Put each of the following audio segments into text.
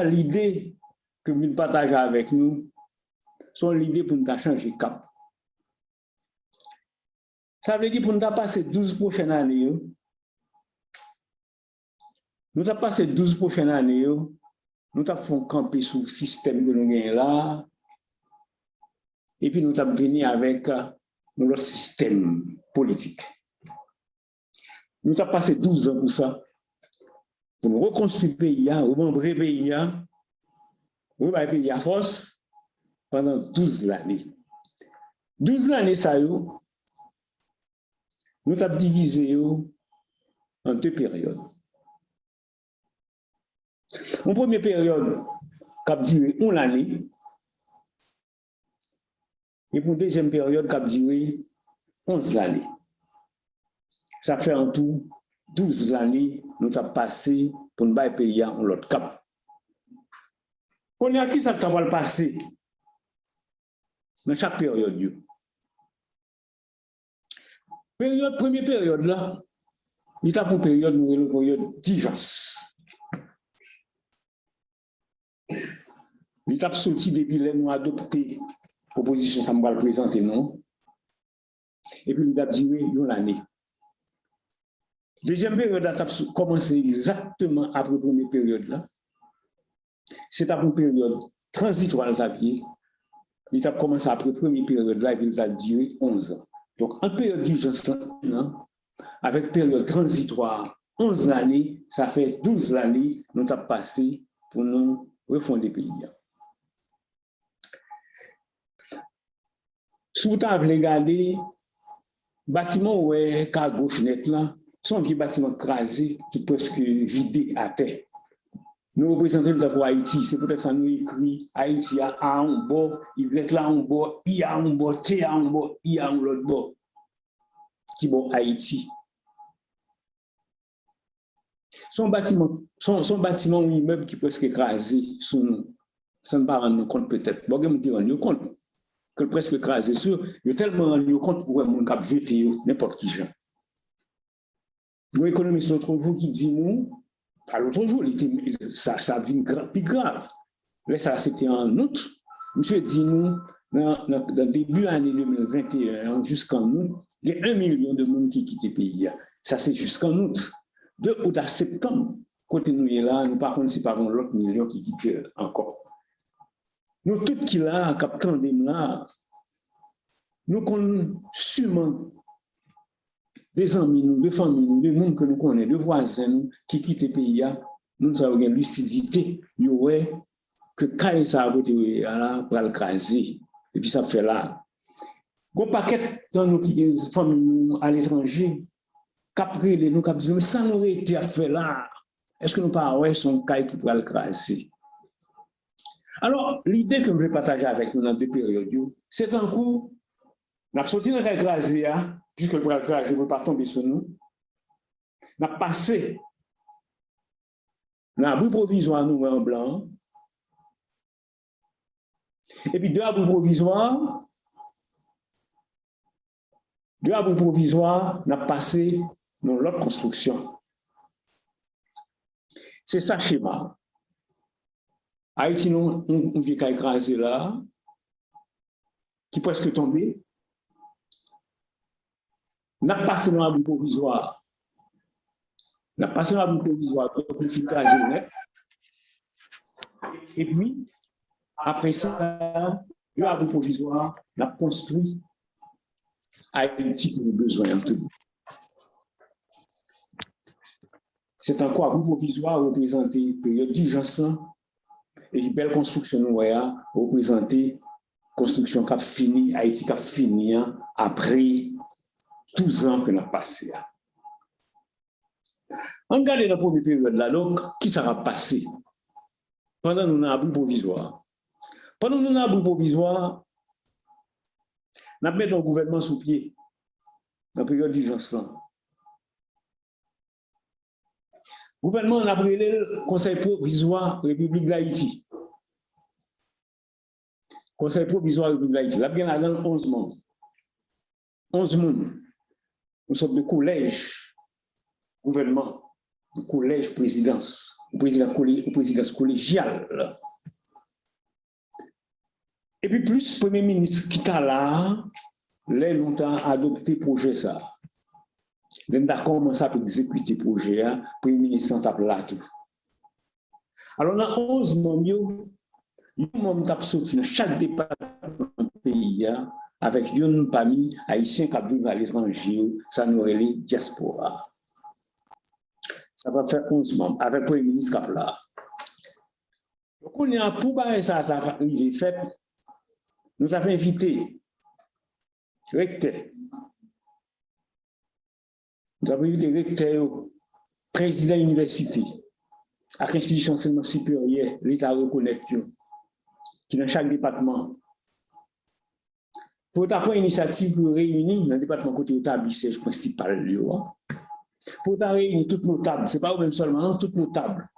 l'idée que vous partagez avec nous, sont l'idée pour nous changer cap. Ça veut dire pour nous passer 12 prochaines années, nous avons passé 12 prochaines années, nous avons campé sur le système que nous avons là, et puis nous avons venu avec notre système politique. Nous avons passé 12 ans pour ça, pour nous reconstruire le pays, remembrer le pays, remettre le pays à force pendant 12 années. 12 années, ça, nous avons divisé en deux périodes. En première période, qui a duré 1 année, et pour la deuxième période, qui a duré 11 années. Ça fait en tout 12 années, nous avons passé pour nous payer en l'autre cap. On a qui ça va le passer dans chaque période. Première période là, il y a une période d'urgence. Il a sorti depuis les mois adopté la proposition, ça va le présenter, non? Et puis il a duré une année. Deuxième période a commencé exactement après la première période là. C'est une période transitoire à pied. Il a commencé après la première période là et puis il a duré 11 ans. Donc en période d'urgence, avec période transitoire, 11 années, ça fait 12 années nous avons passé pour nous refonder le pays. Si vous avez regardé, le bâtiment où est à gauche net là, sont des bâtiments crasés qui presque vidés à terre. Nous représentons le Haïti, c'est peut-être ça nous écrit Haïti a un bord, Y là un bord, I a un bord, T a un bord, I a un autre bord. Qui est bon Haïti. Son bâtiment ou immeuble qui presque écrasé sous nous. Ça ne pas rendre compte peut-être. Bon, on rendre compte que presque écrasé sur, il y a tellement rendu compte pour mon cap jeter n'importe qui gens. Nous économiste l'autre jour qui dit nous, pas l'autre jour, ça vient plus grave. Là, ça c'était en août. Monsieur dit nous, dans le début de l'année 2021 jusqu'en août, il y a 1 million de monde qui quittent le pays. Ça c'est jusqu'en août. De août à septembre, côté nous est là, nous par contre, c'est pas l'autre million qui quittent encore. Nous, tout qui là, captant des là, nous connaissons sûrement des amis, des familles, des gens que nous connaissons, des voisins qui quittent le pays, nous avons une lucidité, il y aurait que quand ça a été là, pour le craser, et puis ça fait là. Il y a un paquet dans nos familles à l'étranger, qu'après les nous, qui disent, mais ça n'aurait été à faire là, est-ce que nous parlons son cas qui pourrait le craser? Alors, l'idée que je vais partager avec nous dans deux périodes, c'est un coup, on a sorti dans le crasé, puisque le crasé ne va pas tomber sur nous, on a passé dans l'abri provisoire nous en blanc, et puis deux abris provisoires, on a passé dans l'autre construction. C'est ça le schéma. Haïti, on vient qu'à écraser là, qui presque tombé. On a passé dans l'abri provisoire. On a passé dans l'abri provisoire pour le filtrage net. Et puis, après ça, l'abri provisoire, on a construit Haïti pour les besoins de tout. C'est encore abri provisoire représenté une période d'urgence et une belle construction nous représenté construction qui a fini, Haïti qui a fini après 12 ans que nous avons passé. On regarde la première période là, donc, qui ça va passer pendant que nous avons un abri provisoire. Pendant que nous avons un abri provisoire, nous avons mis un gouvernement sous pied dans la période d'urgence. Le gouvernement a pris le Conseil provisoire République d'Haïti. Conseil provisoire République d'Haïti. Là, bien là, 11 membres. 11 membres. Nous sommes de collège gouvernement, de collège présidence. présidence collégiale. Et puis plus, Premier ministre qui t'a là, les longtemps adopté le projet ça. Même d'accord, commencé à exécuter le projet, Premier ministre t'a là tout. Alors, dans 11 membres, il y a sorti dans chaque département du pays avec une famille haïtienne qui vivent à l'étranger, ça nous relève diaspora. Ça va faire 11 membres avec le Premier ministre qui là. Donc, on est à pour ça arrivé fait. Nous avons invité le recteur. Nous avons invité le recteur, président de l'université, à l'institution d'enseignement supérieur, l'État reconnaît qui dans chaque département. Pour avoir une initiative pour réunir dans le département côté établi siège principal. Pour réunir toutes nos tables, ce n'est pas même seulement, non, toutes nos tables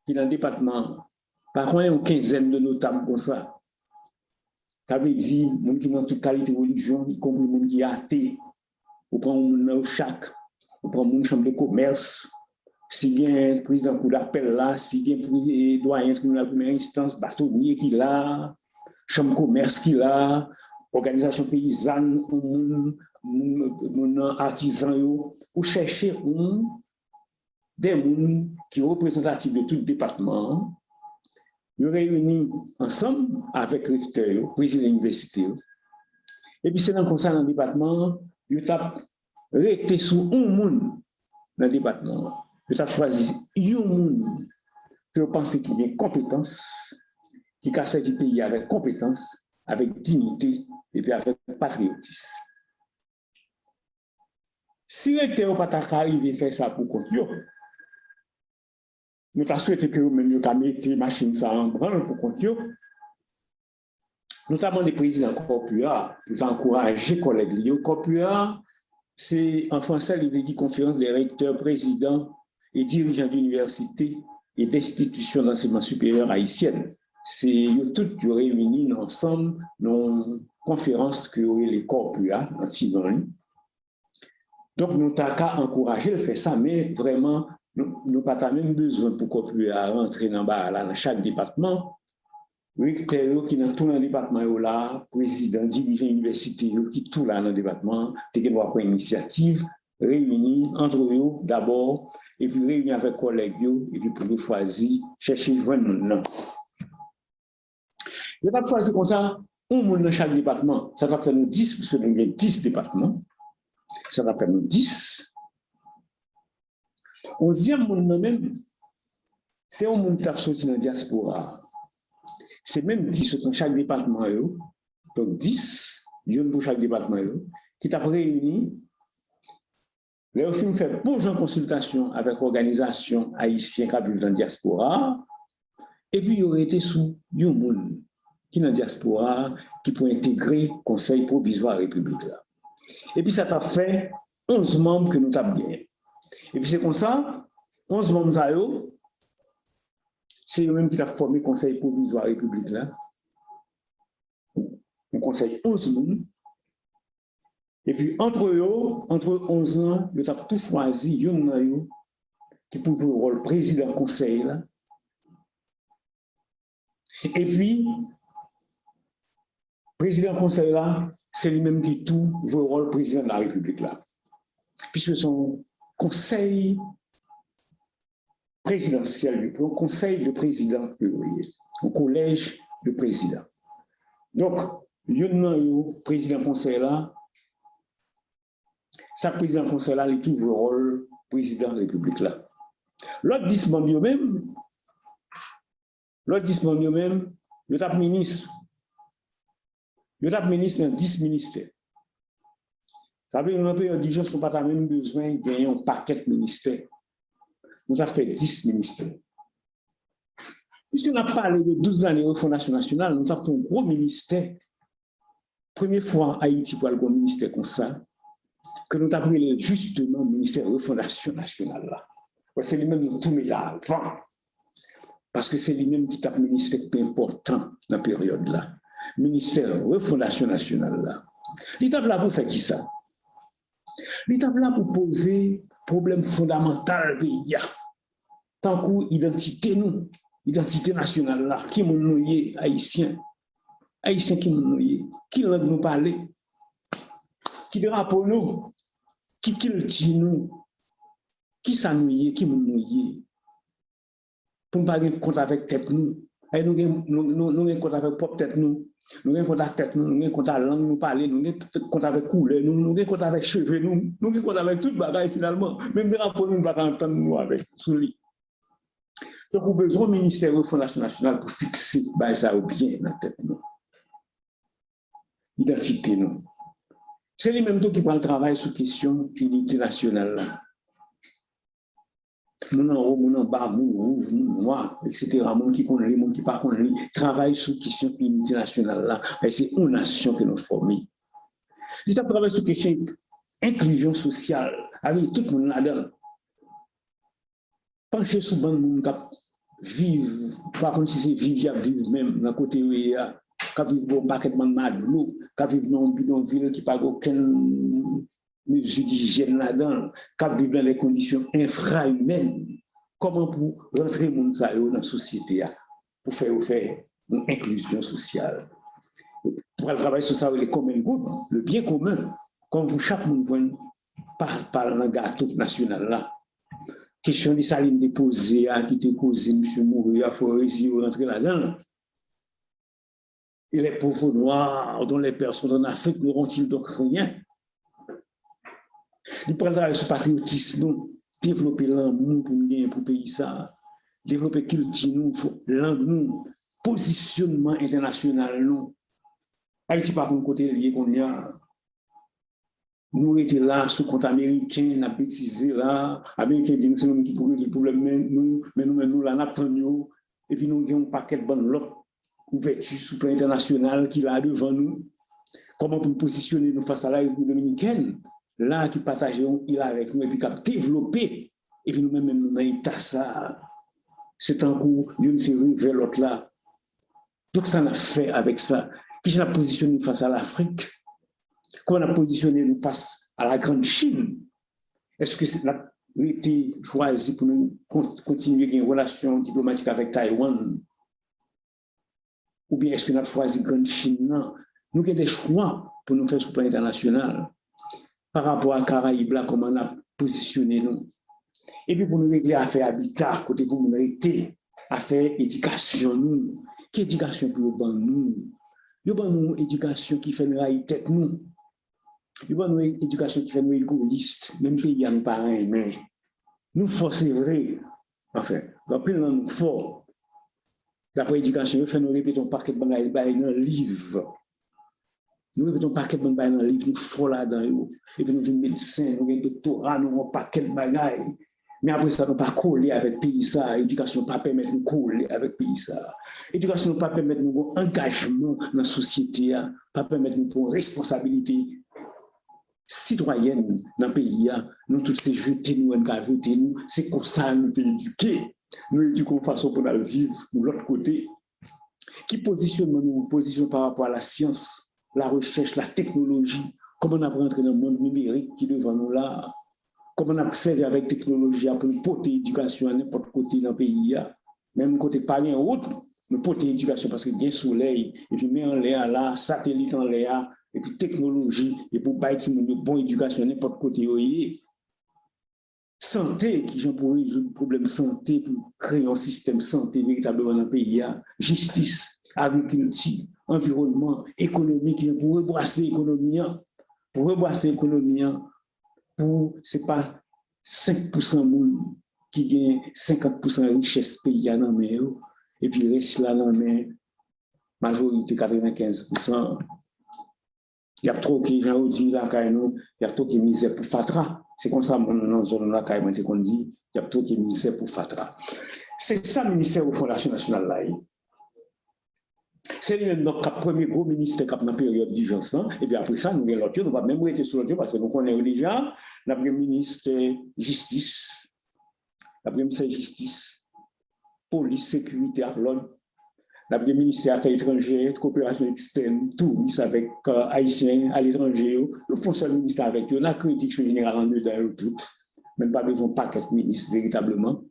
qui dans le département. Par contre, il y a une quinzaine de nos tables comme ça. Ça veut dire, les gens qui ont toute qualité de religion, y compris les gens qui sont athées, ou prendre un chac, ou prendre une chambre de commerce, si bien le président coup d'appel là, si bien le doyen de la première instance, bâtonnier qui là, chambre de commerce qui là, organisation paysanne, artisan, ou chercher des gens qui sont représentatifs de tout le département. Nous réunis ensemble avec le recteur, le président de l'université. Et puis, c'est dans le département, nous avons resté sous un monde dans le département. Nous avons choisi un monde que nous pensons qu'il y a compétence, qui a servi le pays avec compétence, avec dignité et puis avec patriotisme. Si le recteur n'a pas arrivé à faire ça pour continuer, nous avons souhaité que nous-mêmes nous mettions les machines en branle pour continuer. Notamment des présidents Corpua, pour encourager les collègues. Corpua, c'est en français, il dit conférence des recteurs, présidents et dirigeants d'universités et d'institutions d'enseignement supérieur haïtiennes. C'est tout réunis ensemble dans une conférence que les Corpua, en Tinonie. Donc, nous avons encouragé de faire ça, mais vraiment, nous n'avons pas même besoin pour Corpua rentrer dans chaque département. Recteur qui dans tout le département là, président, dirigeant université qui tout là dans le département, qui doit prendre initiative, réunir entre eux d'abord, et puis réunir avec collègues, et puis pour nous choisir, chercher joindre nom. Il n'y a pas de choisir comme ça, un monde dans chaque département, ça va faire nous 10, parce que nous avons 10 départements, ça va faire nous 10. 11e monde même, c'est un monde qui a sorti dans la diaspora. C'est même 10 dans chaque département, donc 10, une pour chaque département, qui t'a réuni. Là, film fait plusieurs consultations avec l'organisation haïtienne qui vivent dans la diaspora, et puis il aurait été sous un monde qui est dans la diaspora, qui peut intégrer le Conseil provisoire République. Et puis ça t'a fait 11 membres que nous avons gagné. Et puis c'est comme ça, 11 membres, c'est eux-mêmes qui ont formé le Conseil provisoire République là. On conseille 11 membres. Et puis entre eux, entre 11 ans, ils ont tout choisi, qui peut jouer le rôle président conseil là. Et puis, président conseil là, c'est lui-même qui tout joue le rôle président de la République là. Puisque son conseil présidentiel, un conseil de président, un collège de président. Donc, il y a un président conseil là, chaque président conseil là, il trouve le rôle président de la République là. L'autre 10 membres même, il y a ministre. Il y a ministre dans 10 ministères. Ça veut dire que nous avons dit que nous n'avons pas même besoin de gagner un paquet de ministères. Nous avons fait 10 ministères. Puisqu'on a parlé de 12 années de Fondation nationale, nous avons fait un gros ministère. Première fois en Haïti pour avoir un ministère comme ça, que nous avons appelé justement le ministère de Fondation nationale. C'est lui-même qui tout met là avant. Parce que c'est lui-même qui est un ministère important dans la période là. Ministère de Fondation nationale là. L'État là pour faire qui ça? L'État là pour poser problème fondamental du pays. tant qu'identité nous, identité nationale là, qui nous y haïtien, haïtien qui nous y, qui langue nous parler, qui drapeau nous, qui culture nous, qui s'ennuie, qui nous y, pour ne pas avoir compte avec tête nous, et nous avons compte avec propre tête nous. Nous avons compte avec tête, nous avons compte avec langue, nous parler, nous avons compte avec couleur, nous avons compte avec cheveux, nous avons compte avec tout le bagage finalement. Même les rapports, nous ne pouvons pas entendre nous avec sous lit. Donc, nous avons besoin du ministère de la Fondation nationale pour fixer ça au bien dans la tête. L'identité, nous. C'est les mêmes qui prennent le travail sur la question d'unité nationale. Nous en haut, nous en bas, nous rouges, nous noirs, etc. Nous qui connaissent, nous qui ne connaissent pas, travaillent sur la question d'unité nationale. C'est une nation que nous formons. Nous travaillons sur la question d'inclusion sociale, avec tout le monde là-dedans. Pencher sur le monde qui vivent, par contre, si c'est vivre, vivre même dans le côté où il y a, qui vivent dans un paquet de madlou, qui vivent dans un bidonville qui n'a pas aucune mesure d'hygiène là-dedans, qui vivent dans des conditions infrahumaines. Comment pour rentrer dans la société, pour faire une inclusion sociale. Pour travailler sur ça, le common good, le bien commun, comme chaque monde par le gâteau national là. Question de saline déposée, qui était causée, M. Mouria, il faut réussir à rentrer là-dedans. Et les pauvres noirs, dont les pères sont en Afrique, n'auront-ils donc rien? Ils prennent travail sur le patriotisme, développer l'amour pour nous, pour le pays, ça. Développer culture, langue, nous, positionnement international, nous. Haïti, par contre, côté lié qu'on y a. Nous étions là, sous compte américain, on a bêtisé là. Américains disent que c'est nous qui pourrions résoudre le problème, mais nous là, nous et puis nous avons un paquet de bonnes lots ouverture sous plan international qui est là devant nous. Comment pour positionner nous face à la République dominicaine, là qui partageons il avec nous et puis qui a développé, et puis nous-mêmes, nous avons ça. C'est un coup, d'une série vers l'autre là. Donc ça n'a fait avec ça. Qui a positionné face à l'Afrique? Comment on a positionné nous face à la grande Chine? Est-ce que c'est a été choisi pour nous continuer une relation diplomatique avec Taïwan? Ou bien est-ce qu'on a choisi la grande Chine? Non. Nous avons des choix pour nous faire sur le plan international par rapport à Caraïbes, là, comment on a positionné nous. Et puis pour nous régler affaire habitat, côté pour nous arrêter, affaire éducation nous. Quelle éducation pour nous? Il y a une éducation qui fait nous railler tête nous. Il y a une éducation qui fait nous égoïstes, même pays il y a nos parents, mais nous force c'est vrai. Enfin, dans plein de nous fort. D'après l'éducation, nous faisons répéter un paquet de bagages dans le livre. Nous répétons un paquet de bagages dans le livre, nous fort là-dedans. Et puis nous sommes médecins, nous avons doctorat, nous avons un paquet de bagages. Mais après ça, nous ne pas coller avec le pays. L'éducation ne pas permettre de nous coller avec le pays. L'éducation ne pas permettre de nous engagement dans la société, pas permettre de nous prendre responsabilité citoyenne dans le pays. Nous tous ces jetés, nous voter, nous, c'est comme ça nous sommes éduqués. Nous éduquons de façon pour nous vivre de l'autre côté. Qui positionne nous position par rapport à la science, la recherche, la technologie, comment on a rentré dans le monde numérique qui est devant nous là. Comment on a servi avec la technologie pour nous porter l'éducation à n'importe côté dans le pays. Même côté pas bien haute, nous porter l'éducation parce qu'il y a un soleil, et puis met en l'air là, satellite en l'air, et puis technologie, et pour bâtir une bonne éducation à n'importe côté. Santé, qui j'en pourrais résoudre le problème santé pour créer un système santé véritablement dans le pays. Justice, agriculture, environnement, économique, pour rebrasser l'économie. Pour rebrasser l'économie, c'est pas 5% de monde qui gagne 50% de richesse pays dans le pays, et puis le reste là dans la majorité 95%. Il y a trop qui, j'ai dit là, il y a trop qui misère pour Fatra. C'est comme ça, dans la zone là, qu'on dit, il y a trop qui misère pour Fatra. C'est ça le ministère de la Fondation nationale là. C'est notre premier gros ministère qui a dans la période d'urgence. Et puis après ça, nous avons l'autre, nous ne va même rester sur l'autre parce que nous connaissons déjà le premier ministre justice, le premier ministre justice, police, sécurité, l'ordre, le premier ministère affaires étrangères, coopération externe, tourisme avec Haïtiens à l'étranger, le fonds ministère avec eux, la critique générale en dedans, tout, même pas besoin de paquet de ministres véritablement.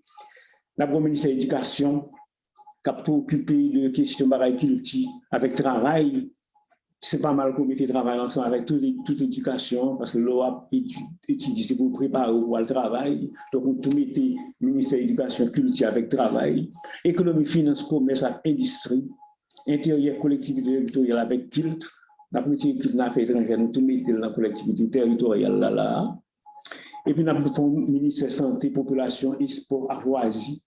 La ministère de l'Éducation, qui a occupé de questions de culture avec travail. C'est pas mal qu'on mette travail ensemble avec toute l'éducation, parce que l'on a étudié, c'est pour préparer pour le travail. Donc, on tout mette ministère de l'Éducation, culture avec travail, économie, finance, commerce, industrie, intérieur, collectivité territoriale avec culte. La politique culte n'a fait étrangère, nous tout mettons dans la collectivité territoriale là. Et puis, nous avons le ministère santé, population et sport à loisir.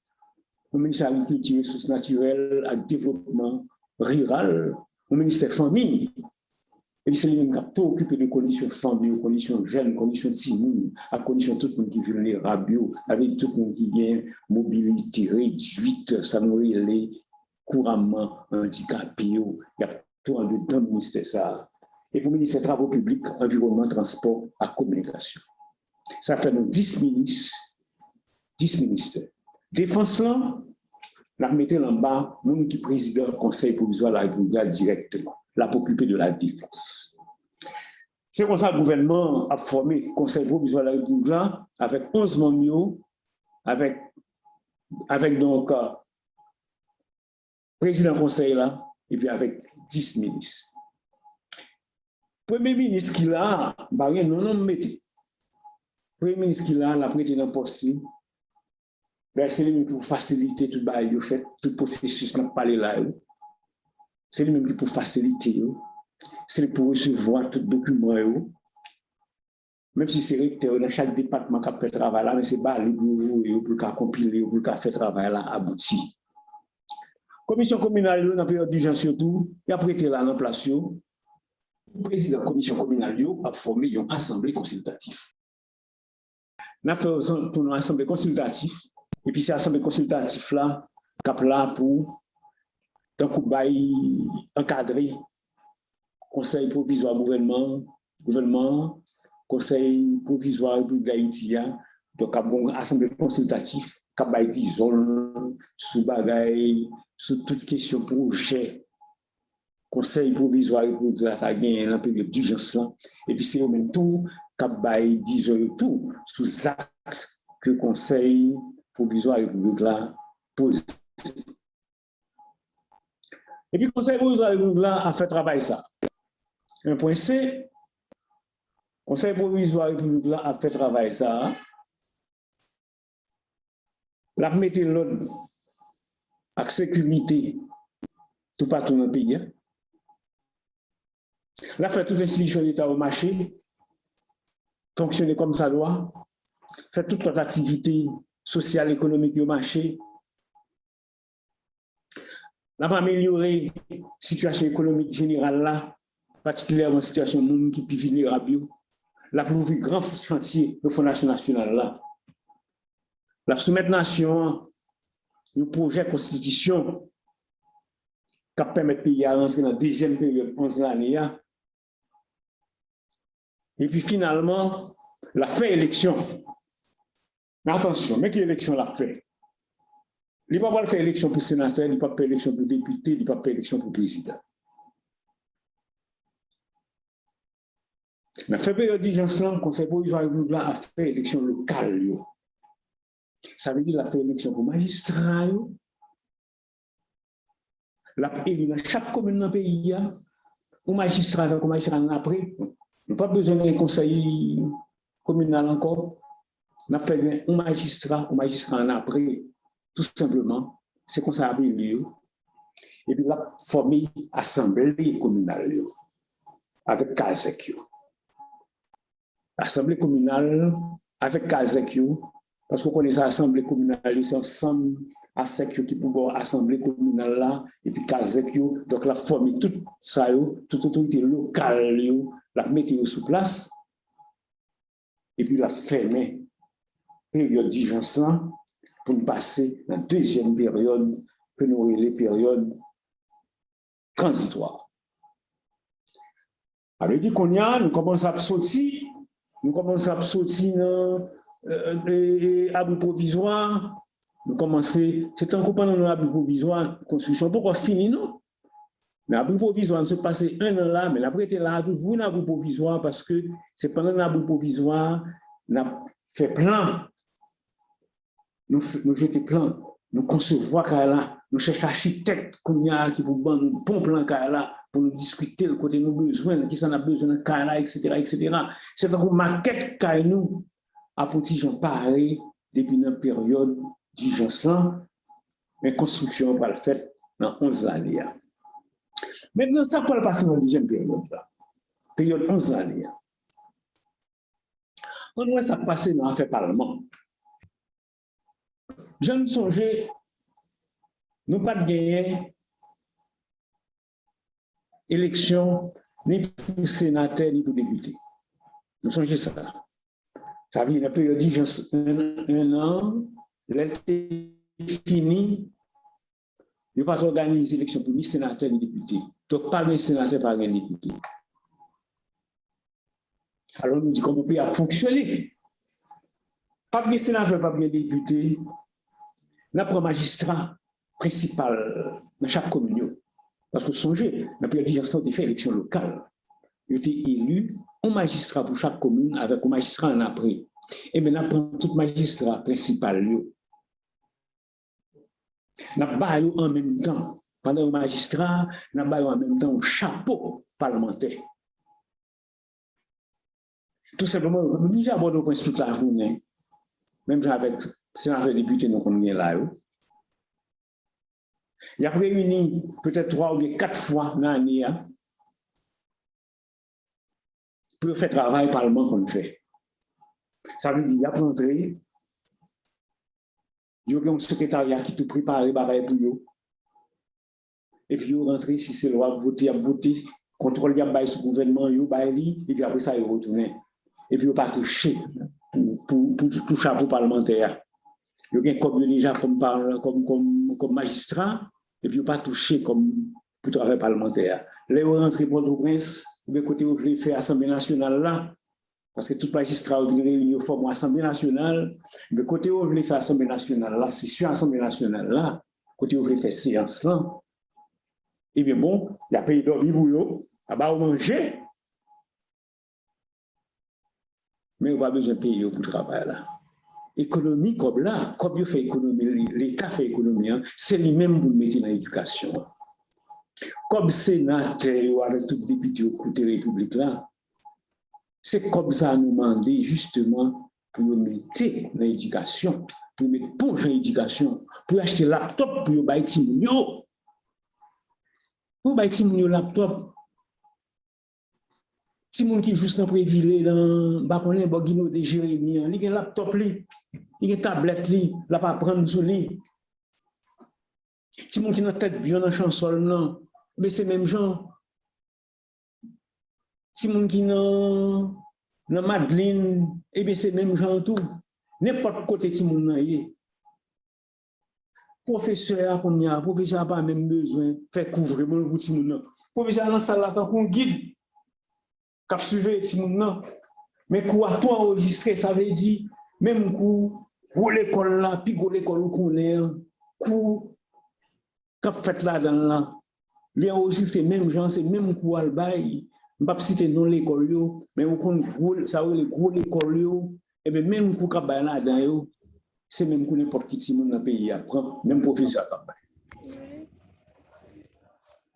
Le ministère de l'Agriculture, ressources naturelles, et développement rural, le ministère famille. Et puis, c'est lui-même qui a tout occupé de conditions famille, conditions jeunes, conditions timides, à condition tout le monde qui est vulnérable, avec tout le monde qui a une mobilité réduite, ça nous est couramment handicapé. Il y a tout en dedans le ministère ça. Et pour le ministère des Travaux publics, environnement, transport, et communication. Ça fait nous 10 ministres, 10 ministères. Défense là, la mettez en bas, nous qui président du Conseil provisoire de la République directement, la pour occuper de la défense. C'est comme ça que le gouvernement a formé le Conseil provisoire de la République avec 11 membres, avec donc président du Conseil là, et puis avec 10 ministres. Premier ministre qui l'a, non mettez. Premier ministre qui l'a, la prêté dans le poste. C'est lui-même pour faciliter tout le fait, tout le processus qu'on parle là. C'est lui-même qui pour faciliter. C'est lui pour recevoir tout document. Même si c'est recteur dans chaque département qui a fait travail là, mais c'est pas lui pour vous, pour compiler, pour faire travail là abouti. Commission communale, dans la période d'urgence surtout, il a prêté là en place. Le président de la commission communale a formé une assemblée consultative. On a fait une assemblée consultative. Et puis, c'est l'assemblée consultative là, qui est là pour encadrer le conseil provisoire gouvernement, conseil provisoire République d'Haïti. Donc, une assemblée consultative qui a des zones, sous bagaille, sur toute question projet. Conseil provisoire République d'Haïti, ça a gagné un période d'urgence. Et puis, c'est au même tout qui a des tout sous actes que le conseil provisoire République là pose. Et puis le Conseil provisoire République là a fait travail ça. Un point C, Conseil provisoire République là a fait travail ça. La mettre l'ordre avec sécurité tout partout dans le pays. La fait toute institution d'État au marché, fonctionner comme ça doit, faire toute notre activité social, économique au marché. On a amélioré la situation économique générale là, particulièrement la situation de monde qui est vulnérable. La plus grand chantier de Fondation nationale là. La soumettre nation un projet de constitution qui permet de pays à rentrer dans la deuxième période 11 l'année. Et puis finalement, la fait élection. Mais attention, mais quelle élection l'a fait? Il ne peut pas faire élection pour sénateur, il ne peut pas faire élection pour député, il ne peut pas faire élection pour président. Mais fait période d'urgence, le Conseil provisoire a fait élection locale. Ça veut dire qu'il a fait élection pour magistrat. Il a élu dans chaque commune dans le pays, un magistrat après. Il n'y a pas besoin d'un conseil communal encore. On a fait un magistrat en après, tout simplement, c'est comme ça a eu lieu. Et puis, on a formé l'Assemblée communale avec Kazek. L'Assemblée communale avec Kazek, parce qu'on connaît l'Assemblée communale, c'est ensemble ASEC qui peut l'Assemblée communale là, et puis Kazek, donc la formé tout ça, toute autorité locale, la mettre sous place, et puis la fermer. Période d'urgence pour nous passer dans la deuxième période que nous avons les périodes transitoires. Alors, dit qu'on y a, nous commençons à sortir dans abri provisoire, nous commençons, c'est un coup pendant l'abri provisoire, construction, pourquoi finir, non? Mais l'abri provisoire, nous sommes passés un an là, mais l'après était là, vous l'abri provisoire, parce que c'est pendant l'abri provisoire, nous avons fait plein. Nous jeter plein nous concevoir là, nous cherchons architecte qui pour nous bon plan là, pour nous discuter le côté nous besoin, qui s'en a besoin de là, etc. C'est une maquette qui nous a pour gens pareil depuis une période d'urgence, mais construction va le faire dans 11 années. Maintenant, ça peut passer dans la deuxième période, période 11 années. On voit ça passer dans l'affaire Parlement. Je me songeais, nous pas de gagner élection ni pour sénateur ni pour député. Nous songeons ça. Ça veut dire une période d'urgence un an, l'été fini, il ne pas organiser l'élection pour ni sénateur ni député. Donc, pas de sénateur, pas de député. Alors, nous dit comment on peut fonctionner. Pas de sénateur, pas de député. Notre magistrat principal dans chaque commune. Parce que songez, dans la période d'urgence, on a fait élection locale. Il a été élu un magistrat pour chaque commune avec un magistrat en après. Et maintenant, tout magistrat principal, n'a pas en même temps, pendant le magistrat, n'a pas en même temps un chapeau parlementaire. Tout simplement, nous déjà abordé au point toute la journée, même avec sénateur député, nous connaissons là. Il a réuni peut-être 3 ou 4 fois dans l'année pour faire travail parlement qu'on fait. Ça veut dire qu'il y a rentré, il y a un secrétariat qui tout préparé pour eux. Et puis, il rentré, si c'est loi, voter, contrôle le sous gouvernement, et puis après ça, il retourne. Et puis, il pas touché pour tout chapeau parlementaire. Il y a comme déjà comme magistrat, et puis il pas touché comme pour travail parlementaire. Là, il rentré pour Port-au-Prince, de côté où il fait l'Assemblée nationale là, parce que tout magistrat a réuni au forme Assemblée nationale, de côté où il fait l'Assemblée nationale là, c'est sur l'Assemblée nationale là, côté où il fait séance là. Et bien bon, il y a payé dormir pour eux, à bas manger, mais on n'a pas besoin de payer pour travail là. Économie comme là, comme il fait économie, l'État fait économie, hein, c'est lui-même pour mettre dans l'éducation. Comme sénateur avec tout député au côté de la République là, c'est comme ça nous demander justement pour nous mettre dans l'éducation, pour mettre pour dans l'éducation, pour acheter laptop pour bailler Timounio. Pour bailler Timounio laptop. Si mon qui juste dans prévilé dans bakonné bogino de Jérémie, il a un laptop li, il a une tablette li, la pas prendre sous li. Si mon qui dans tête bien dans chansol non, mais c'est même gens. Si mon qui dans Madeleine, et bien c'est même gens tout. N'importe côté si mon nan yé. Professeur n'a pas même besoin de faire couvrir mon pour si mon. Professeur dans salle là tant qu'on guide. Cap suivre si mon mais quoi toi enregistré ça veut dire même coup pour l'école là puis pour l'école qu'on est coup cap fait là dans là les enregistré même gens c'est même coup al bail pas citer non l'école yo mais on ça veut le gros l'école yo et même coup cap là dans yo c'est même coup n'importe qui si mon dans pays apprend même professeur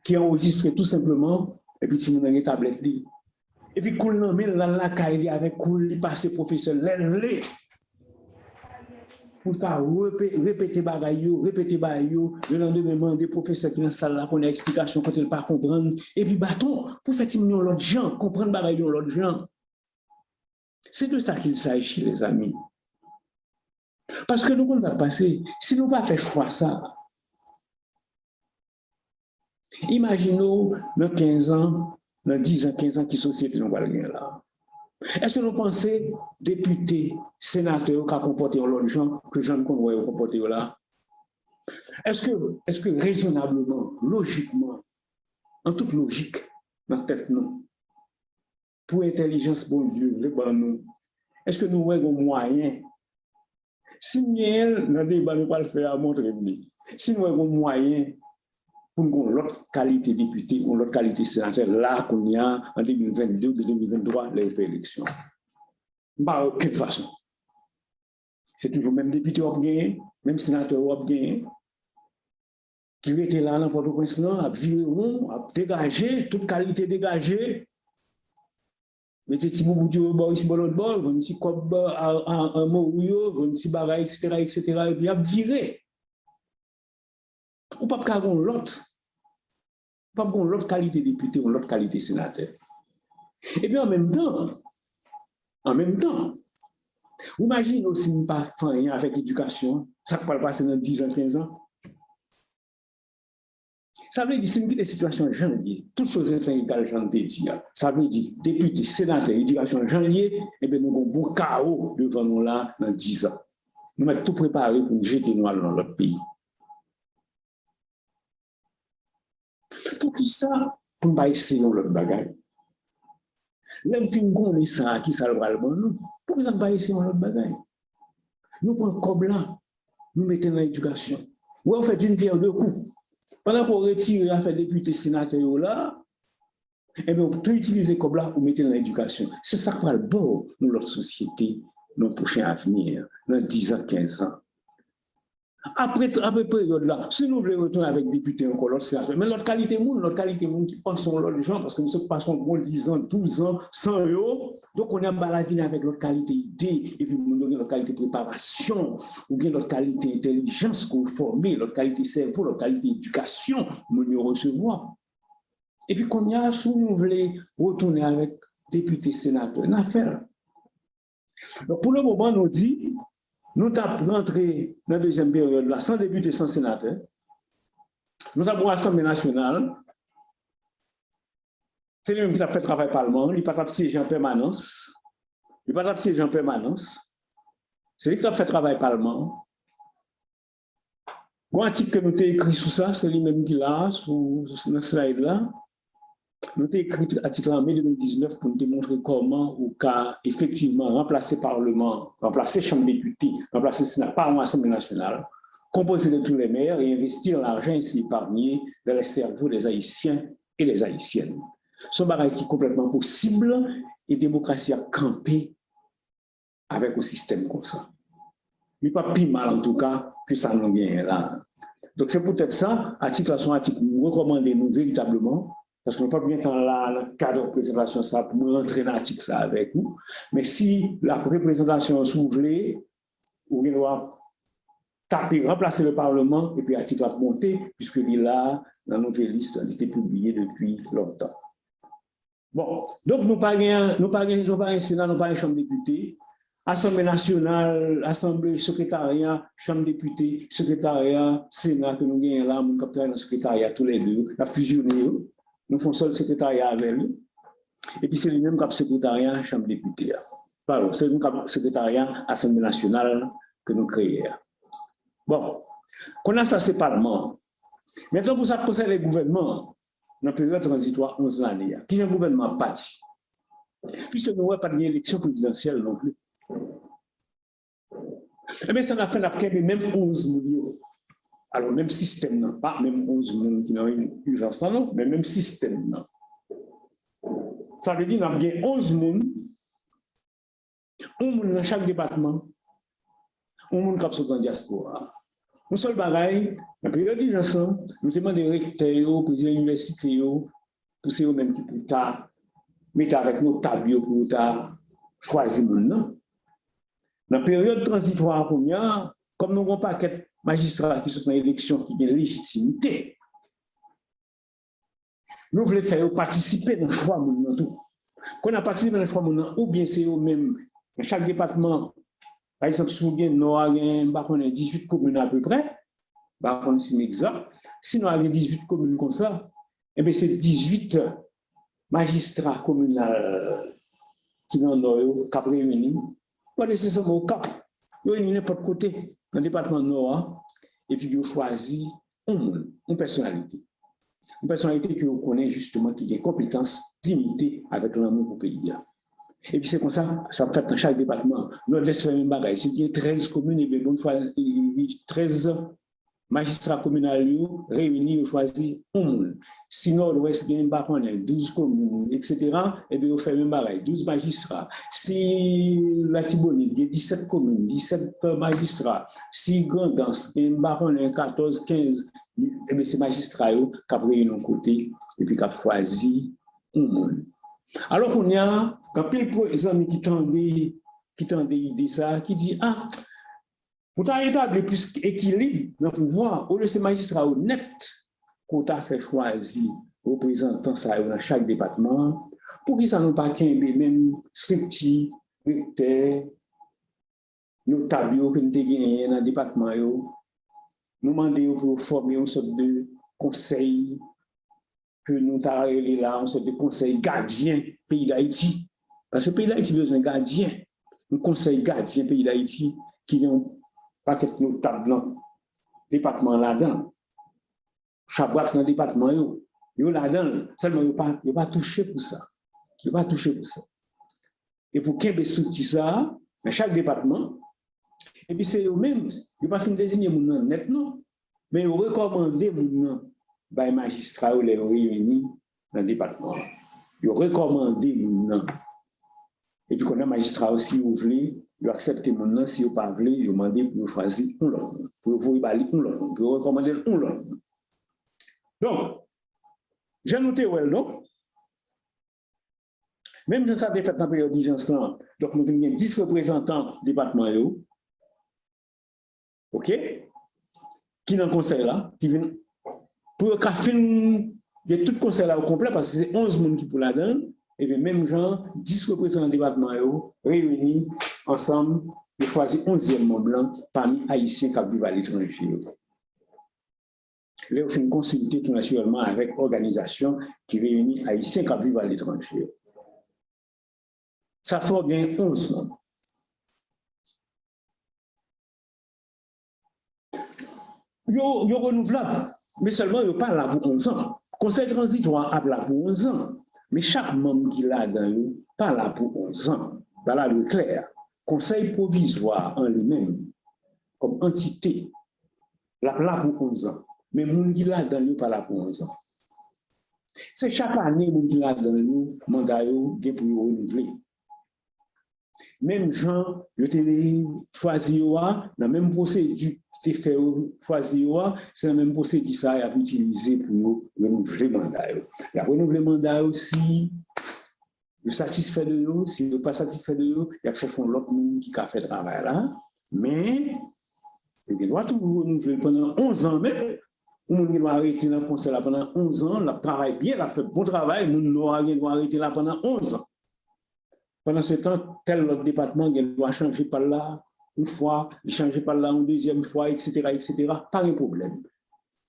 qui enregistre tout simplement et puis si mon dans une tablette li. Et puis, cool non, mais là, avec cool, il passe professeur, l'élève. Pour répéter bagaille, le lendemain, demander professeur qui installe là, qu'on a explication quand il ne pas comprendre. Et puis, bâton, pour faire l'autre gens, comprendre bagaille l'autre gens. C'est de ça qu'il s'agit, les amis. Parce que nous, on a passé, si nous pas fait choix ça, imaginons, dans 15 ans, dans 10 ans, 15 ans, qui société nous va gagner là. Est-ce que nous pensons, députés, sénateurs, qui ont comporté l'autre gens, que gens qu'on voit comporter là? Est-ce que raisonnablement, logiquement, en toute logique, dans la tête, nous, pour l'intelligence, bon Dieu, nous, est-ce que nous avons un moyen? Si nous avons un débat, nous ne pouvons pas le faire à montrer. Si nous avons un moyen, pour nous l'autre qualité député ou l'autre qualité sénateur là qu'on y a en 2022 2023 les élections. Pas aucune façon. C'est toujours même député qui gagne, même sénateur ou bien qui était là dans Port-au-Prince, a viré rond, a dégagé, toute qualité dégagée. Mettez petit bout de bord ici, l'autre bord, venez ici, comme un mourio, venez ici, bagaille, etc., et puis a viré. Ou pas avoir l'autre. Pas avoir l'autre qualité député ou l'autre qualité sénateur. Et puis en même temps, vous imaginez aussi pas rien avec l'éducation, ça ne peut pas passer dans 10 ans, 15 ans. Ça veut dire, si nous avons des situations janvier, toutes choses égales, j'en ai dit, ça veut dire, député, sénateur, éducation janvier, et bien nous avons un bon chaos devant nous là dans 10 ans. Nous avons tout préparé pour nous jeter nous dans notre pays. Pour qui ça? Pour ne pas essayer l'autre bagaille. Même si nous connaissons ça, qui ça le va le bon, nous, pourquoi ça ne pas essayer l'autre bagaille? Nous prenons comme là, nous mettons dans l'éducation. Ou on fait une pierre deux coups. Pendant qu'on retire à faire député sénateur là, et bien on peut utiliser comme là pour mettre dans l'éducation. C'est ça qui va le bon dans notre société, dans le prochain avenir, dans 10 ans, 15 ans. Après période là, si nous voulons retourner avec député encore, l'autre c'est affaire. Mais notre qualité monde qui pense sur l'autre gens, parce que nous sommes passons bon 10 ans, 12 ans, 100 €, donc on a la vie avec notre qualité idée, et puis nous avons notre qualité préparation, ou bien notre qualité intelligence qu'on former, notre qualité cerveau, notre qualité éducation, nous recevoir. Et puis qu'on y a, si nous voulons retourner avec député sénateur, une affaire. Donc pour le moment, nous dit, nous avons rentré dans la deuxième période, là, sans député, sans sénateur. Nous avons l'Assemblée nationale. C'est lui-même qui a fait le travail parlement. Il n'a pas siégé en permanence. C'est lui qui a fait le travail parlement. Un article que nous avons écrit sur ça, c'est lui-même qui l'a, sur ce slide-là. Nous avons écrit l'article en mai 2019 pour nous démontrer comment, au cas effectivement, remplacer le Parlement, remplacer la Chambre des députés, remplacer le Sénat par l'Assemblée nationale, composer de tous les maires et investir l'argent ainsi épargné dans les cerveaux des Haïtiens et des Haïtiennes. C'est un bagage qui est complètement possible et la démocratie a campé avec un système comme ça. Il n'est pas plus mal en tout cas que ça nous vient là. Donc c'est peut-être ça, article à son article, nous recommandons véritablement. Parce qu'on ne peut pas bien dans le cadre de présentation ça pour nous rentrer dans l'article avec vous. Mais si la représentation s'ouvre, on doit taper, remplacer le Parlement et puis l'article va monter, puisque il est là, dans notre liste, il a été publié depuis longtemps. Bon, donc nous n'avons pas un Sénat, nous n'avons pas une Chambre des députés. Assemblée nationale, Assemblée, secrétariat, Chambre des députés, secrétariat, Sénat, que nous avons là, nous avons dans le secrétariat tous les deux, la fusionné. Nous faisons seul secrétariat avec lui. Et puis c'est lui-même qui a le secrétariat Chambre des députés. Pardon, c'est lui qui a le secrétariat Assemblée nationale que nous créons. Bon, qu'on a ça, c'est Parlement. Maintenant, pour ça, concerne les gouvernements, dans la période transitoire 11 années, qui est un gouvernement parti. Puisque nous n'avons pas d'élection présidentielle non plus. Eh bien, ça n'a fait même 11 millions. Alors, même système, non, pas même 11 millions qui ont une urgence, non, mais même système. Non. Ça veut dire qu'il y a 11 millions, dans chaque département, 1 million qui sont en diaspora. Nous sommes bagaille, la période d'urgence, nous demandons des recteurs, présidents universités, pour ces mêmes qui pour tard, mettre avec nos tables pour tard, choisir maintenant. Dans la période transitoire, comme nous n'avons pas de magistrats qui sont dans l'élection qui ont légitimité, nous voulons faire participer dans le choix de tout. Quand on a participé dans le choix ou bien c'est eux-mêmes, dans chaque département, par exemple, si nous avons 18 communes à peu près, c'est exact. Si nous avons 18 communes comme ça, eh bien c'est 18 magistrats communaux qui ont réunis. Pas nécessairement au Cap. Ils ont réuni n'importe côté dans le département nord et puis ils ont choisi une personnalité. Une personnalité que vous connaissez justement, qui a des compétences, dignité avec l'amour pour le pays. Et puis c'est comme ça, ça fait dans chaque département. Nous avons fait une bagaille. C'est 13 communes et bien, bonne fois, 13 magistrats communaux réunis, choisi un monde. Si Nord-Ouest gagne 12 communes, etc., et bien, on fait même pareil, 12 magistrats. Si la Tibonite gagne 17 communes, 17 magistrats. Si Grandance gagne 14, 15, et bien, ces magistrats qui ont réuni un côté et puis qui ont choisi un monde. Alors qu'on y a, quand pile des amis qui tendaient l'idée ça, qui dit, ah, pour établir plus d'équilibre dans le pouvoir, au lieu de ces magistrats honnêtes qu'on a fait choisir représentants dans chaque département, pour qu'ils ne pas qu'un même structure, recteur, nos tableaux que nous avons gagnés dans le département, nous demandons pour former une sorte de conseil, que nous avons là, une sorte de conseil gardien pays d'Haïti. Parce que le pays d'Haïti a besoin d'un gardien, un conseil gardien pays d'Haïti qui ont pas que nous tables dans le département là-dedans. Chabrak dans le département, yo là-dedans, seulement il pas touché pour ça. Il pas touché pour ça. Et pour qu'il y ait structure ça, dans chaque département, et puis c'est eux-mêmes, ils pas fin désigner mon nom net, non, mais ils recommandent mon nom par les magistrats ou les réunis dans le département. Ils recommandent mon nom. Et puis, quand un magistrat aussi, vous voulez, vous acceptez mon nom, si vous ne pas voulez, vous demandez pour choisir un l'autre, pour vous évaluer un l'autre, pour recommander un l'autre. Donc, j'ai noté, well, donc, même si ça a été fait dans la période d'urgence, donc nous avons 10 représentants du département, OK, qui dans le conseil là, qui viennent, pour qu'à fin, il y a tout le conseil là au complet, parce que c'est 11 personnes qui pour la donne. Et bien, même gens, 10 représentants du département réunis ensemble pour choisir 11e membre blanc parmi Haïtiens qui vivent à l'étranger. Là, on fait une consultation tout naturellement avec l'organisation qui réunit Haïtiens qui vivent à l'étranger. Ça fait bien 11 membres. Ils sont renouvelables, mais seulement ils ne sont pas là pour 11 ans. Le conseil transitoire est là pour 11 ans. Mais chaque membre qui l'a dans eux, pas là pour 11 ans. Voilà le clair. Conseil provisoire en lui-même, comme entité, là pour 11 ans. Mais monde qui l'a dans eux, pas là pour 11 ans. C'est chaque année, monde qui l'a dans eux, mandat pour renouveler. Même gens, ils ont choisi dans la même procédure, qui fait choisir, c'est la même procédure ça a utilisé pour renouveler le mandat. Il y a renouveler le mandat aussi, il satisfait de eux, s'il n'est pas satisfait de eux, il y a cherché l'autre monde qui a fait le travail là, mais il doit tout renouveler pendant 11 ans même. On doit arrêter dans le conseil là pendant 11 ans, il travaille bien, il a fait bon travail, on doit arrêter là pendant 11 ans. Pendant ce temps, tel autre département doit changer par là une fois, changer par là une deuxième fois, etc., etc. Pas de problème.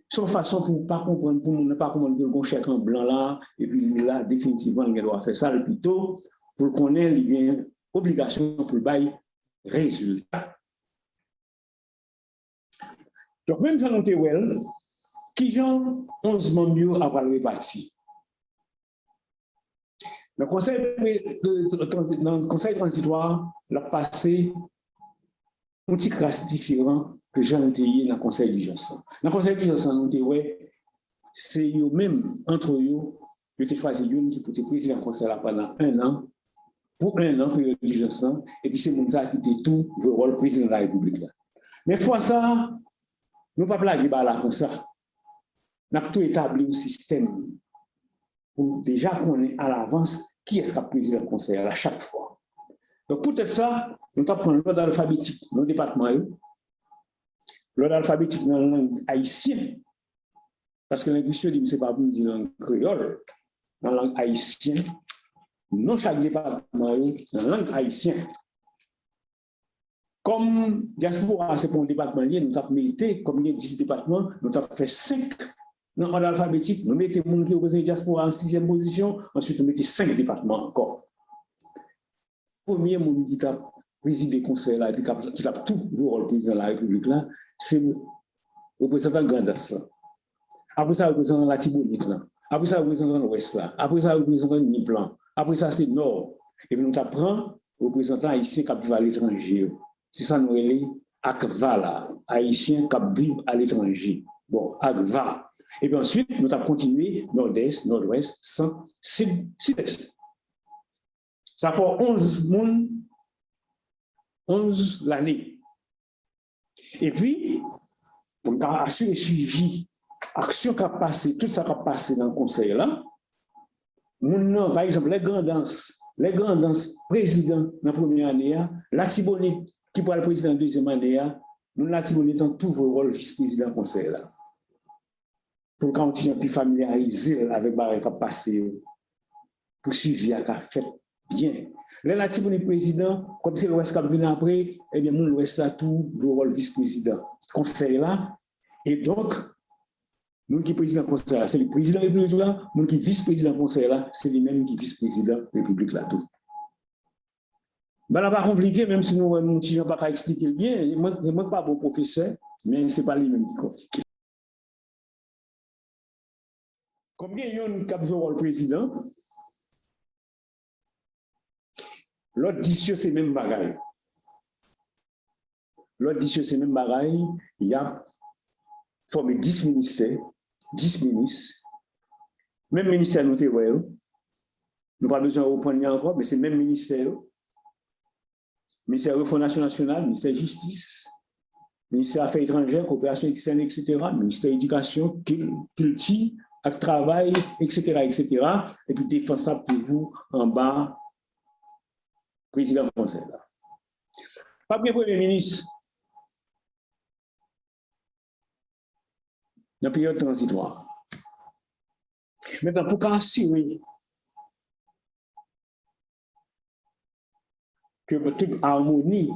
Son façon pour ne pas comprendre, pour ne pas comprendre qu'on chèque en blanc là, et puis là, définitivement, il doit faire ça le plus tôt pour qu'on ait une obligation pour le bail résultat. Donc, même Jean Noté-Well, qui j'en 11 membres à le répartir. Le conseil transitoire l'a passé un petit classe différent que j'ai intégré dans le conseil d'urgence. Dans le conseil d'urgence, c'est eux-mêmes, entre eux, ils ont choisi une qui peut être président du conseil pendant 1 an, pour 1 an, période d'urgence, et puis c'est mon ça qui était tout le rôle président de la République. Mais fois ça, nous ne pouvons pas blaguer là comme ça. Nous avons tout établi un système pour déjà qu'on est à l'avance qui est-ce qui a présidé le conseil à chaque fois. Donc, pour être ça, nous avons l'ordre alphabétique dans le département. L'ordre alphabétique dans la langue haïtienne. Parce que l'intuition dit que ce n'est pas pour dire langue créole. Dans la langue haïtienne, non chaque département dans la langue haïtienne. Comme diaspora, c'est pour un département, nous avons mis, comme il y a 10 départements, nous avons fait 5 dans l'ordre alphabétique. Nous mettons les gens qui représentent la diaspora en 6e position, ensuite nous mettons 5 départements encore. Premier monde qui a présidé le conseil là, et puis qui a tout le rôle président de la République là, c'est le représentant Grandas là. Après ça, le représentant la Tibonite là. Après ça, le représentant l'Ouest là. Après ça, le représentant Niplan. Après ça, c'est Nord. Et puis nous apprenons le représentant ici qui vivent à l'étranger. C'est ça nous relève ACVA, là, Haïtiens qui vivent à l'étranger. Bon, ACVA. Et puis ensuite, nous avons continué nord-est, nord-ouest, centre, sud, sud-est. Ça fait 11 monde, 11 l'année. Et puis, on a assuré suivi, action qui a passé, tout ça qui a passé dans le conseil là. Par exemple, les grands présidents dans la première année, la Tibonite qui pourra le président dans la deuxième année, nous la Tibonite dans tout le rôle vice-président du conseil là. Pour quand on est plus familiarisé avec ce qui a passé, pour suivre ce qui a fait bien. Les Latibonite président, comme c'est l'Ouest qui vient après, eh bien, l'Ouest là tout, le rôle vice-président. Conseil là, et donc, nous qui président conseil là, c'est le président de la République là, nous qui vice-président conseil là, c'est les mêmes qui vice-président de la République là tout. Ben là, pas compliqué, même si nous n'avons pas expliquer bien, moi, je ne suis pas bon professeur, mais ce n'est pas les mêmes qui compliquent. Comme il y a un cap de rôle président, l'autre dit c'est même bagaille. L'autre dit c'est même bagaille, il y a formé 10 ministères, 10 ministres, même ministère nous avons, nous pas besoin de reprendre encore, mais c'est même ministère. Ministère de la Fondation nationale, ministère de la Justice, ministère des Affaires étrangères, coopération externe, etc., ministère de l'Éducation, culture, travail, etc., etc., et puis défense ça pour vous en bas, président français. Pas bien Premier ministre, dans la période transitoire. Maintenant, pour assurer que toute harmonie,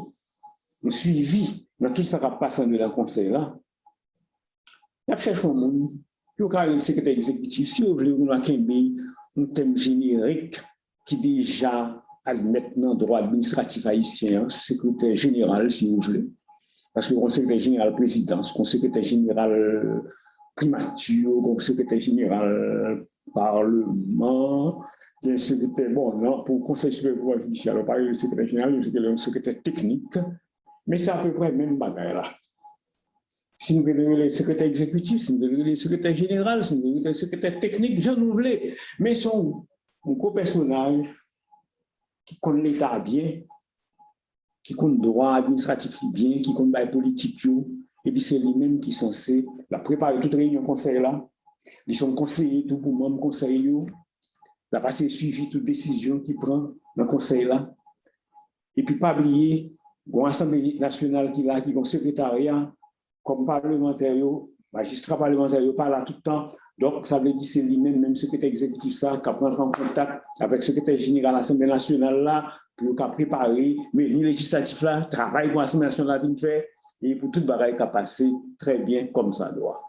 le suivi dans tout ça qui passe dans le conseil là, il y a cherché un monde, puis le secrétaire exécutif, si vous voulez, on a un thème générique qui déjà admet dans le droit administratif haïtien, secrétaire général, si vous voulez, parce que le secrétaire général présidence, le secrétaire général primature, le secrétaire général parlement, un secrétaire, bon, non, pour le conseil supérieur judiciaire, alors pas le secrétaire général, le secrétaire technique, mais c'est à peu près le même bagage là. Si nous voulons le secrétaire exécutif, si nous voulons le secrétaire général, si nous voulons le secrétaire technique, j'en oublie, mais sont un gros personnage qui connaît l'État bien, qui connaît le droit administratif bien, qui connaît la politique, et puis c'est lui-même qui est censé la préparer toute réunion conseil là. Ils sont conseillers tout pour même conseil, la passer suivi toute décision qui prend dans le conseil là. Et puis pas oublier, l'Assemblée nationale qui a un secrétariat comme parlementaire, magistrat parlementaire, pas là tout le temps. Donc, ça veut dire que c'est lui-même, même secrétaire exécutif, ça, qui prend en contact avec le secrétaire général de l'Assemblée nationale là, pour préparer, mais les législatifs là, travail pour l'Assemblée nationale de faire, et pour toute bagaille qui a passé très bien comme ça doit.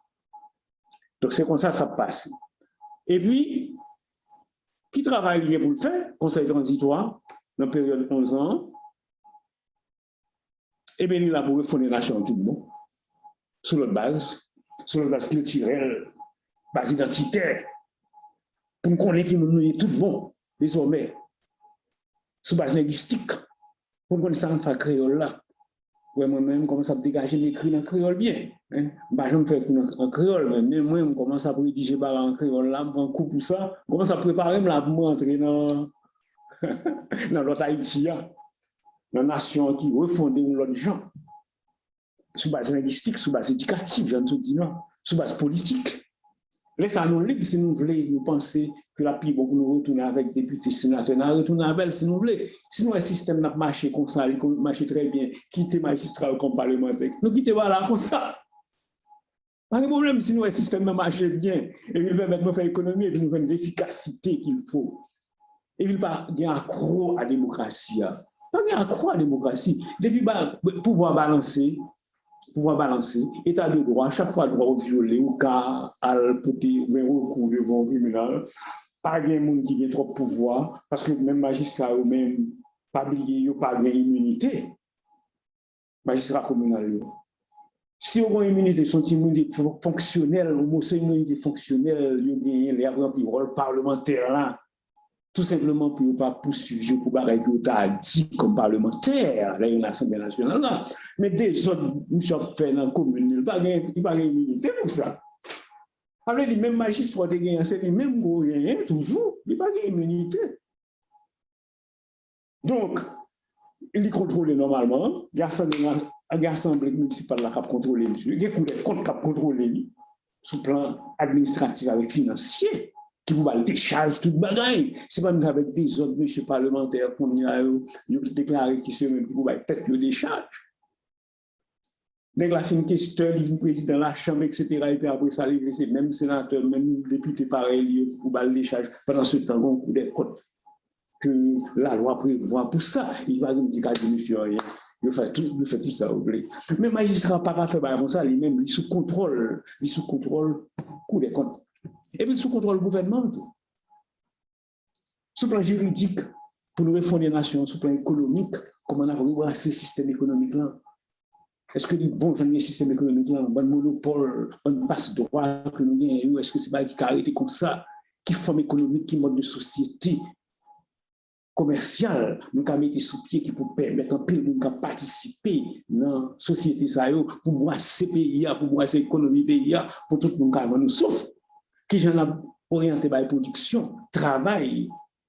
Donc, c'est comme ça que ça passe. Et puis, qui travaille pour le faire, conseil transitoire, dans la période de 11 ans, et bien, il a pour refonder la nation tout le monde, sur notre base culturelle, base identitaire, pour qu'on ait qui nous tout bon, désormais, sur base linguistique, pour qu'on ait ça en créole là. Ouais, moi-même, commence à dégager l'écrit en créole bien. Hein? Bah, je me fais en créole, mais moi, je commence à rédiger en créole là, en coup pour ça, je commence à préparer là, pour entrer dans l'autre Haïti, dans la nation qui refondée l'autre gens. Sous base linguistique, sous base éducative, j'en te dis non, sous base politique. Laissez nous libre si nous voulons, nous penser que la plus bon pour nous retourner avec députés, sénateurs, nous retourner avec si nous voulons. Si nous un système n'a marché comme ça, il marche très bien, quitter magistrat comme parlementaire, nous quittons voilà comme ça. Pas de problème si nous un système n'a marché bien, et il va mettre nous faire économie, et puis nous faire l'efficacité qu'il faut. Et il va y avoir accro à la démocratie. Pas y accro à la démocratie. Depuis pouvoir balancer, état de droit, chaque fois droit violé ou cas à petit recours devant le tribunal, pas de monde qui a trop de pouvoir, parce que même magistrat ou même pas oublié, pas de immunité. Magistrat communal. Si on a une immunité, son immunité fonctionnelle, ou une immunité fonctionnelle, il y a un rôle parlementaire là. tout simplement pour ne pas poursuivre pour bagaille que tu as dit comme parlementaire, là, il y a l'Assemblée nationale là. Mais des autres, nous sommes faits dans la commune, il n'y a pas d'immunité pour ça. Alors, les mêmes magistrats, c'est les mêmes gouriens, toujours, il n'y a pas d'immunité. Donc, il est contrôlé normalement, il y a l'Assemblée municipale qui a contrôlé, il y a des comptes qui a contrôlé sous plan administratif avec financier. Qui vous va le décharge toute bagaille. Ce n'est pas nous avec des autres monsieur parlementaires qu'on a déclaré qui se même qui vous va peut-être le décharge. Dès que la fin de question, le président de la Chambre, etc., et puis après ça, c'est même sénateur, même député pareil, qui vous va le décharge. Pendant ce temps, on coupe des comptes que la loi prévoit pour ça. Il va nous dire qu'il ne fait rien. Il fait tout ça, vous voulez. Mais le magistrat n'a pas fait comme ça, lui-même, il est sous contrôle, coup des comptes. Et puis sous contrôle du gouvernement. Sous plan juridique, pour nous refonder la nation, sous plan économique, comment on a rebrassé ce système économique-là? Est-ce que le bon système économique-là, un bon monopole, un passe-droit que nous avons, est-ce que c'est pas qui a arrêté comme ça, qui forme économique, qui mode de société commerciale, nous avons mis sous pied qui peut permettre un peu de participer dans la société, pour brasser pays, pour brasser l'économie pays, pour tout le monde nous sauve. Qui j'en a orienté par la production, travail,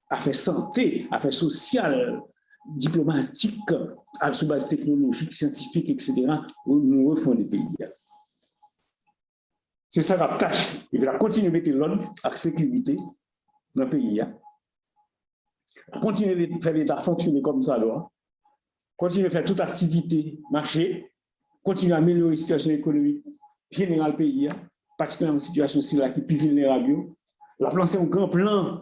affaires santé, affaires sociales, diplomatiques, sous base technologique, scientifique, etc., où nous refondons les pays. C'est ça la tâche. Il va continuer à mettre l'ordre avec la sécurité dans le pays. Continuer à faire l'État fonctionner comme ça, alors. Continuer à faire toute activité, marcher, continuer à améliorer la situation économique générale du pays. Particulièrement une situation qui est plus vulnérable. La plan, c'est un grand plan de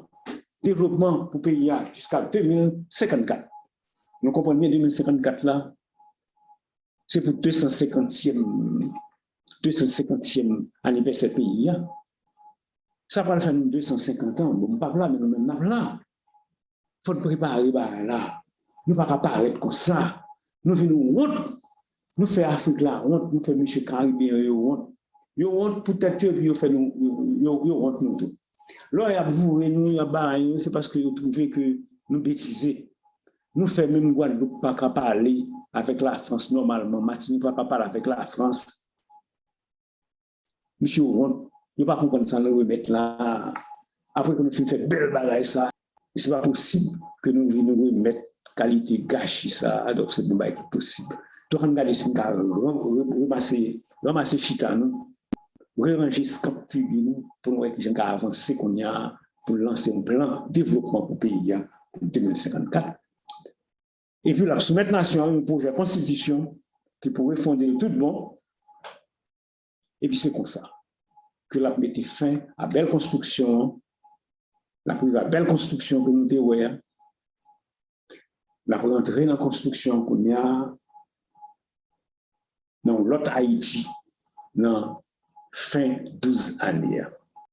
développement pour le pays jusqu'à 2054. Nous comprenons bien 2054 là, c'est pour 250e anniversaire du pays. Ça va faire 250 ans. Bon, pas là, mais nous même là. Il faut préparer là. Nous ne pouvons pas paraître comme ça. Nous venons honte. Nous faisons Afrique là honte. Nous faisons M. Caribéen honte. Yo honte peut-être que yo fait nous honte nous tout. Là y a vous et nous y a bail c'est parce que vous trouvez que nous bêtiser. Nous fait même Guadeloupe pas parler avec la France normalement, Martinique pas parler avec la France. Monsieur honte, nous pas comprendre ça nous remettre là après que nous fait belle bagaille ça. C'est pas possible que nous remettre qualité gâchis ça donc c'est pas possible. Tout regarder c'est ramasser chita nous ranger ce cap pour nous qui avancer qu'on y a pour lancer un plan de développement pour le pays pour 2054. Et puis la soumettre nation un projet de constitution qui pourrait fonder tout bon. Et puis c'est comme ça que la mettait fin à belle construction, la belle construction que nous avons, la rentrer dans la construction qu'on y a dans l'autre Haïti, dans fin 12 années.